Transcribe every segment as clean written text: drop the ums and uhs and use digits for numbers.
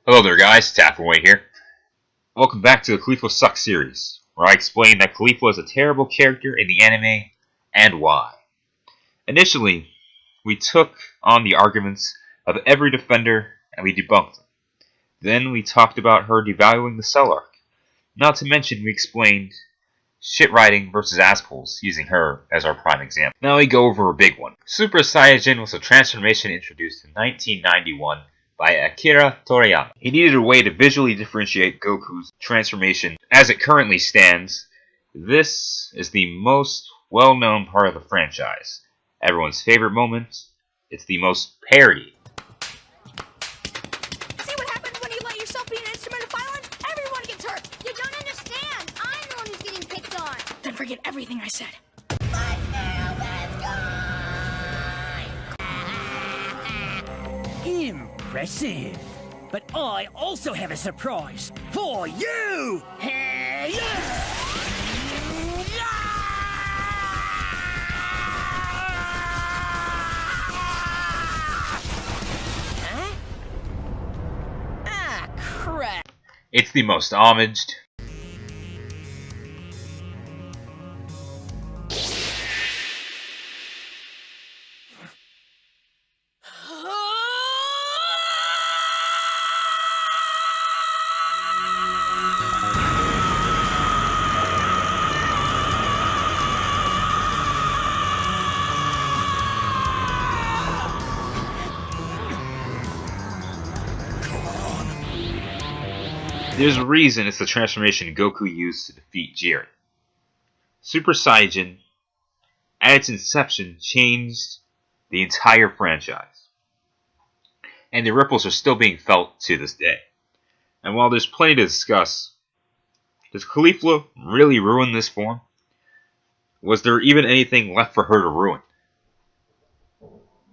Hello there guys, Taffaway here. Welcome back to the Caulifla Sucks series, where I explain that Caulifla is a terrible character in the anime, and why. Initially, we took on the arguments of every defender, and we debunked them. Then we talked about her devaluing the Cell arc. Not to mention we explained shit writing versus assholes, using her as our prime example. Now we go over a big one. Super Saiyajin was a transformation introduced in 1991 by Akira Toriyama. He needed a way to visually differentiate Goku's transformation. As it currently stands, this is the most well-known part of the franchise. Everyone's favorite moment. It's the most parodied. See what happens when you let yourself be an instrument of violence? Everyone gets hurt! You don't understand! I'm the one who's getting picked on! Then forget everything I said. Impressive. But I also have a surprise for you! Hey, Huh? Ah, crap. It's the most homaged. There's a reason it's the transformation Goku used to defeat Jiren. Super Saiyajin, at its inception, changed the entire franchise. And the ripples are still being felt to this day. And while there's plenty to discuss, does Caulifla really ruin this form? Was there even anything left for her to ruin?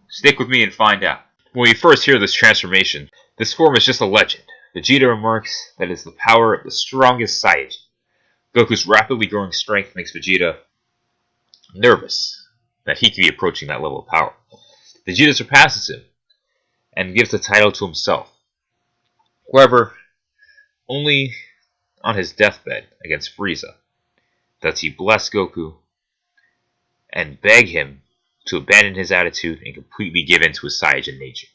Stick with me and find out. When we first hear this transformation, this form is just a legend. Vegeta remarks that it's the power of the strongest Saiyajin. Goku's rapidly growing strength makes Vegeta nervous that he could be approaching that level of power. Vegeta surpasses him and gives the title to himself. However, only on his deathbed against Frieza does he bless Goku and beg him to abandon his attitude and completely give in to his Saiyajin nature.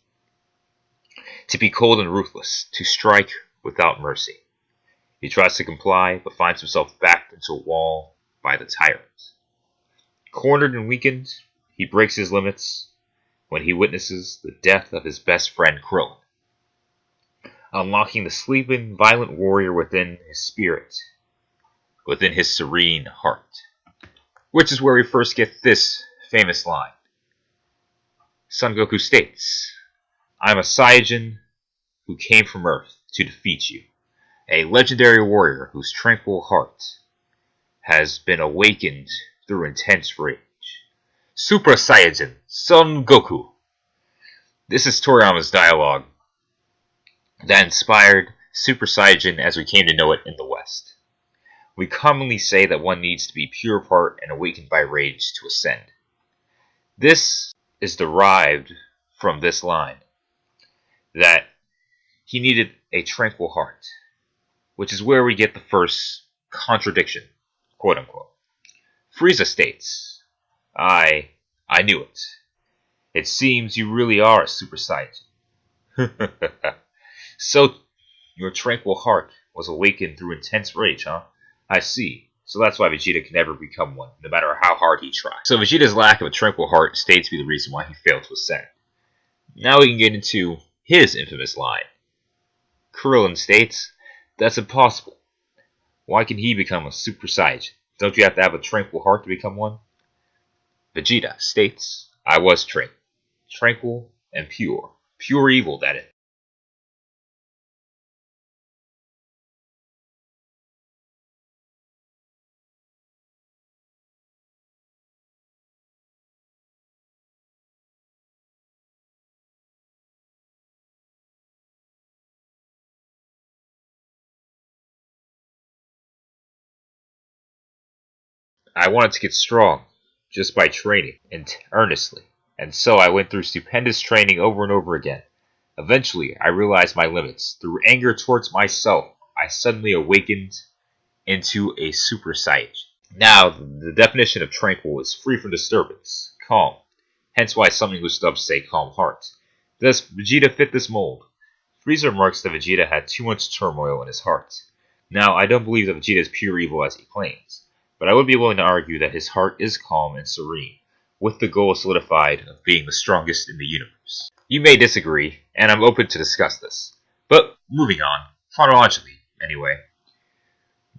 To be cold and ruthless, to strike without mercy. He tries to comply, but finds himself backed into a wall by the tyrant. Cornered and weakened, he breaks his limits when he witnesses the death of his best friend Krillin, unlocking the sleeping, violent warrior within his spirit, within his serene heart. Which is where we first get this famous line. Son Goku states, "I'm a Saiyajin who came from Earth to defeat you, a legendary warrior whose tranquil heart has been awakened through intense rage. Super Saiyajin, Son Goku." This is Toriyama's dialogue that inspired Super Saiyajin as we came to know it in the West. We commonly say that one needs to be pure of heart and awakened by rage to ascend. This is derived from this line, that he needed a tranquil heart, which is where we get the first contradiction, quote unquote. Frieza states, I knew it. It seems you really are a Super Saiyan. So, your tranquil heart was awakened through intense rage, huh? I see. So that's why Vegeta can never become one, no matter how hard he tries. So Vegeta's lack of a tranquil heart states to be the reason why he failed to ascend. Now we can get into his infamous line. Krillin states, "That's impossible. Why can he become a Super Saiyajin? Don't you have to have a tranquil heart to become one?" Vegeta states, "I was tranquil and pure. Pure evil, that is." I wanted to get strong, just by training, and earnestly. And so I went through stupendous training over and over again. Eventually, I realized my limits. Through anger towards myself, I suddenly awakened into a Super Saiyajin. Now, the definition of tranquil is free from disturbance, calm. Hence why some English dubs say calm heart. Does Vegeta fit this mold? Frieza remarks that Vegeta had too much turmoil in his heart. Now, I don't believe that Vegeta is pure evil as he claims, but I would be willing to argue that his heart is calm and serene, with the goal solidified of being the strongest in the universe. You may disagree, and I'm open to discuss this. But moving on, chronologically, anyway.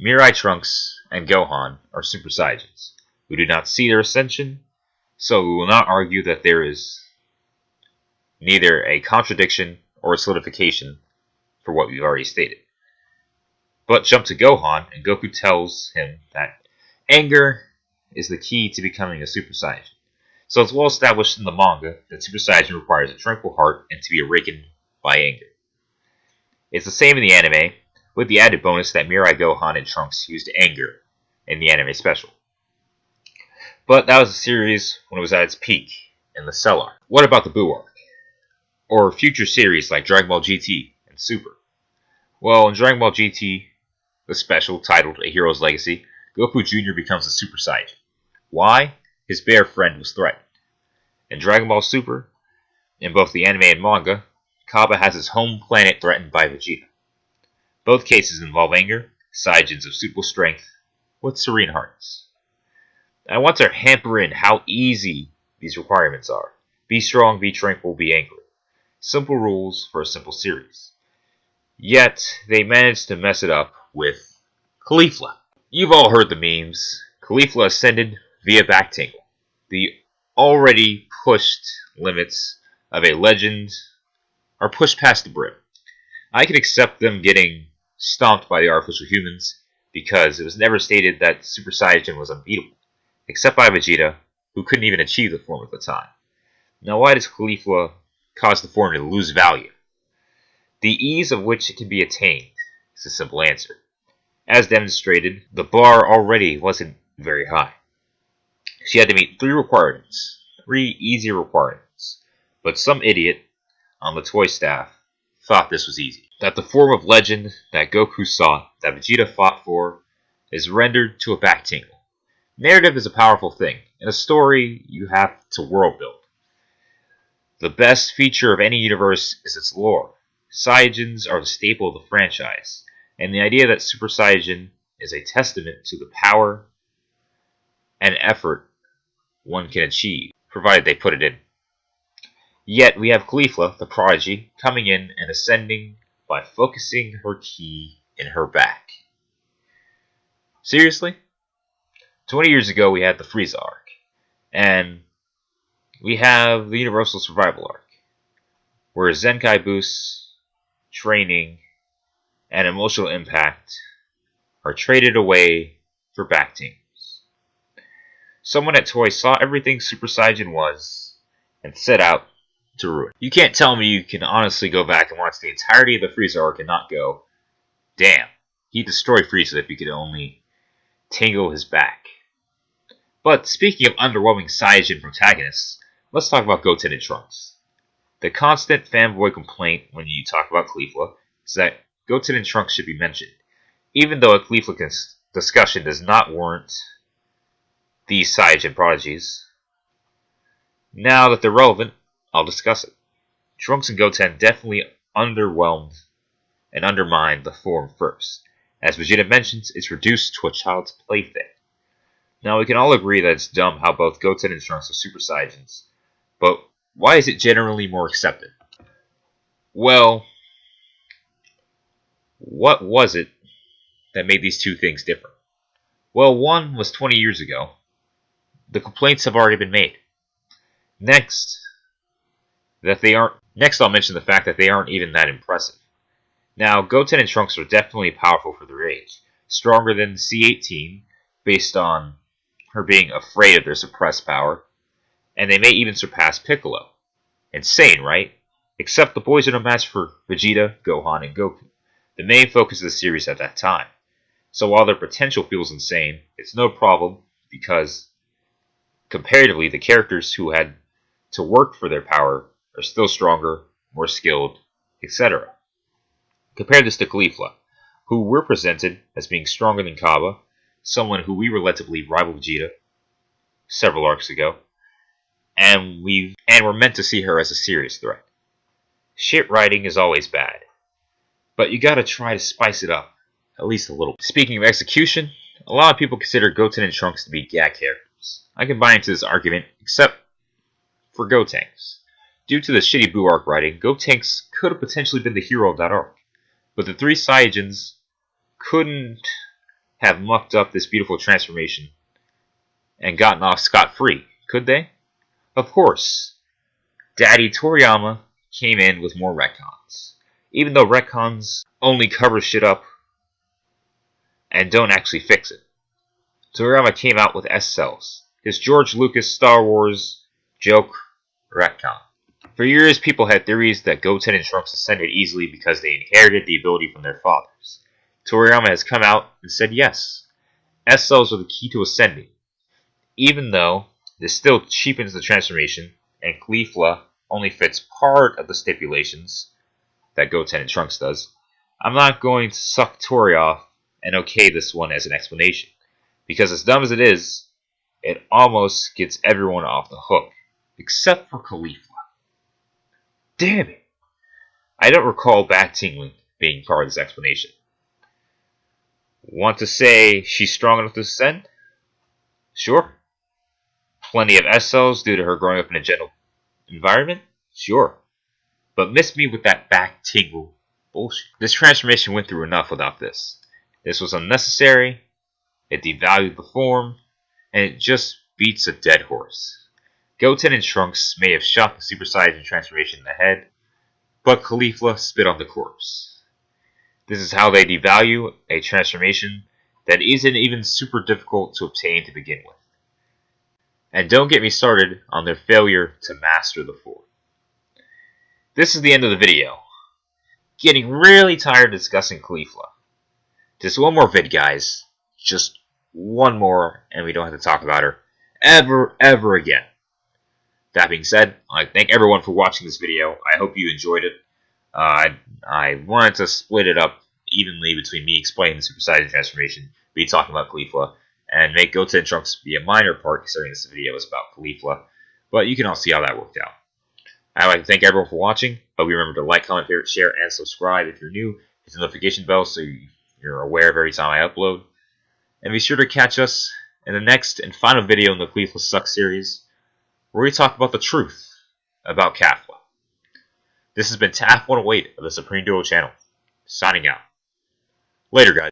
Mirai Trunks and Gohan are Super Saiyajins. We do not see their ascension, so we will not argue that there is neither a contradiction or a solidification for what we've already stated. But jump to Gohan, and Goku tells him that anger is the key to becoming a Super Saiyajin. So it's well established in the manga that Super Saiyajin requires a tranquil heart and to be awakened by anger. It's the same in the anime, with the added bonus that Mirai, Gohan, and Trunks used anger in the anime special. But that was a series when it was at its peak in the Cell arc. What about the Buu arc? Or future series like Dragon Ball GT and Super? Well, in Dragon Ball GT, the special titled A Hero's Legacy, Goku Jr. becomes a Super Saiyajin. Why? His bear friend was threatened. In Dragon Ball Super, in both the anime and manga, Kaba has his home planet threatened by Vegeta. Both cases involve anger, Saiyajins of suitable strength, with serene hearts. I want to hamper in how easy these requirements are. Be strong, be tranquil, be angry. Simple rules for a simple series. Yet, they managed to mess it up with Caulifla. You've all heard the memes. Caulifla ascended via back tingle. The already pushed limits of a legend are pushed past the brim. I can accept them getting stomped by the artificial humans because it was never stated that Super Saiyajin was unbeatable, except by Vegeta, who couldn't even achieve the form at the time. Now, why does Caulifla cause the form to lose value? The ease of which it can be attained is a simple answer. As demonstrated, the bar already wasn't very high. She had to meet 3 requirements, 3 easy requirements, but some idiot on the toy staff thought this was easy. That the form of legend that Goku sought, that Vegeta fought for, is rendered to a back tingle. Narrative is a powerful thing. In a story, you have to world build. The best feature of any universe is its lore. Saiyajins are the staple of the franchise, and the idea that Super Saiyajin is a testament to the power and effort one can achieve, provided they put it in. Yet we have Caulifla, the prodigy, coming in and ascending by focusing her ki in her back. Seriously? 20 years ago we had the Frieza arc, and we have the Universal Survival arc, where Zenkai boosts, training, and emotional impact are traded away for back tingles. Someone at Toei saw everything Super Saiyajin was and set out to ruin. You can't tell me you can honestly go back and watch the entirety of the Frieza arc and not go, damn, he destroyed Frieza if he could only tingle his back. But speaking of underwhelming Saiyajin protagonists, let's talk about Goten and Trunks. The constant fanboy complaint when you talk about Caulifla is that Goten and Trunks should be mentioned, even though a Caulifla discussion does not warrant these Saiyajin prodigies. Now that they're relevant, I'll discuss it. Trunks and Goten definitely underwhelmed and undermined the form first. As Vegeta mentions, it's reduced to a child's plaything. Now, we can all agree that it's dumb how both Goten and Trunks are Super Saiyajins, but why is it generally more accepted? Well, what was it that made these two things different? Well, one was 20 years ago. The complaints have already been made. Next, I'll mention the fact that they aren't even that impressive. Now, Goten and Trunks are definitely powerful for their age, stronger than C-18, based on her being afraid of their suppressed power, and they may even surpass Piccolo. Insane, right? Except the boys are no match for Vegeta, Gohan, and Goku, the main focus of the series at that time. So while their potential feels insane, it's no problem because, comparatively, the characters who had to work for their power are still stronger, more skilled, etc. Compare this to Caulifla, who we're presented as being stronger than Kaba, someone who we were led to believe rivaled Vegeta several arcs ago, and we're meant to see her as a serious threat. Shit writing is always bad, but you gotta try to spice it up, at least a little. Speaking of execution, a lot of people consider Goten and Trunks to be gag characters. I can buy into this argument, except for Gotenks. Due to the shitty Buu arc writing, Gotenks could have potentially been the hero of that arc, but the three Saiyajins couldn't have mucked up this beautiful transformation and gotten off scot-free, could they? Of course, Daddy Toriyama came in with more retcons, even though retcons only cover shit up and don't actually fix it. Toriyama came out with S-Cells, his George Lucas Star Wars joke retcon. For years, people had theories that Goten and Trunks ascended easily because they inherited the ability from their fathers. Toriyama has come out and said yes, S-Cells are the key to ascending, even though this still cheapens the transformation, and Caulifla only fits part of the stipulations that Goten and Trunks does. I'm not going to suck Tori off and okay this one as an explanation, because as dumb as it is, it almost gets everyone off the hook, except for Caulifla. Damn it! I don't recall back tingling being part of this explanation. Want to say she's strong enough to ascend? Sure. Plenty of S-Cells due to her growing up in a gentle environment? Sure. But miss me with that back tingle bullshit. This transformation went through enough without this. This was unnecessary, it devalued the form, and it just beats a dead horse. Goten and Trunks may have shot the Super Saiyajin transformation in the head, but Caulifla spit on the corpse. This is how they devalue a transformation that isn't even super difficult to obtain to begin with. And don't get me started on their failure to master the form. This is the end of the video. Getting really tired of discussing Caulifla. Just one more vid, guys. Just one more, and we don't have to talk about her ever again. That being said, I'd like to thank everyone for watching this video. I hope you enjoyed it. I wanted to split it up evenly between me explaining the Super Saiyan transformation, me talking about Caulifla, and make Goten and Trunks be a minor part considering this video is about Caulifla. But you can all see how that worked out. I'd like to thank everyone for watching. Hope you remember to like, comment, favorite, share, and subscribe if you're new. Hit the notification bell so you're aware of every time I upload. And be sure to catch us in the next and final video in the Caulifla Sucks series, where we talk about the truth about Caulifla. This has been TAF 108 of the Supreme Duo channel, signing out. Later, guys.